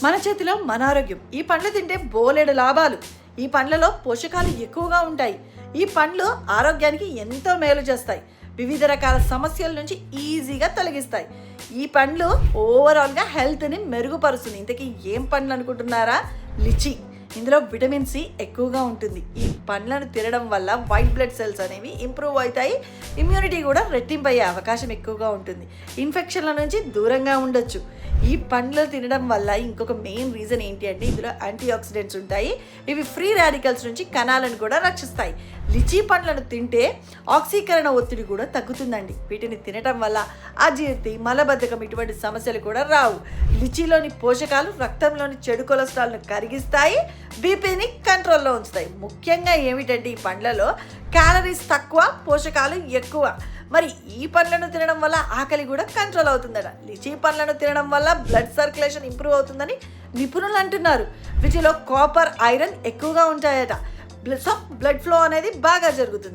మన చేతిలో మన ఆరోగ్యం. ఈ పండ్లు తింటే బోలెడు లాభాలు. ఈ పండ్లలో పోషకాలు ఎక్కువగా ఉంటాయి. ఈ పండ్లు ఆరోగ్యానికి ఎంతో మేలు చేస్తాయి. వివిధ రకాల సమస్యల నుంచి ఈజీగా తొలగిస్తాయి. ఈ పండ్లు ఓవరాల్గా హెల్త్ని మెరుగుపరుస్తుంది. ఇంతకీ ఏం పండ్లు అనుకుంటున్నారా? లిచీ. ఇందులో విటమిన్ సి ఎక్కువగా ఉంటుంది. ఈ పండ్లను తినడం వల్ల వైట్ బ్లడ్ సెల్స్ అనేవి ఇంప్రూవ్ అవుతాయి. ఇమ్యూనిటీ కూడా రెట్టింపు అయ్యే అవకాశం ఎక్కువగా ఉంటుంది. ఇన్ఫెక్షన్ల నుంచి దూరంగా ఉండొచ్చు. ఈ పండ్లు తినడం వల్ల ఇంకొక మెయిన్ రీజన్ ఏంటి అంటే ఇందులో యాంటీ ఆక్సిడెంట్స్ ఉంటాయి. ఇవి ఫ్రీ రాడికల్స్ నుంచి కణాలను కూడా రక్షిస్తాయి. లిచీ పండ్లను తింటే ఆక్సీకరణ ఒత్తిడి కూడా తగ్గుతుందండి. వీటిని తినటం వల్ల అజీర్తి, మలబద్ధకం ఇటువంటి సమస్యలు కూడా రావు. లిచీలోని పోషకాలు రక్తంలోని చెడు కొలెస్ట్రాల్ను కరిగిస్తాయి, బీపీని కంట్రోల్లో ఉంచుతాయి. ముఖ్యంగా ఏమిటంటే ఈ పండ్లలో క్యాలరీస్ తక్కువ, పోషకాలు ఎక్కువ. మరి ఈ పండ్లను తినడం వల్ల ఆకలి కూడా కంట్రోల్ అవుతుందట. లిచీ పండ్లను తినడం వల్ల బ్లడ్ సర్క్యులేషన్ ఇంప్రూవ్ అవుతుందని నిపుణులు అంటున్నారు. వీటిలో కాపర్, ఐరన్ ఎక్కువగా ఉంటాయట. సో బ్లడ్ ఫ్లో అనేది బాగా జరుగుతుంది.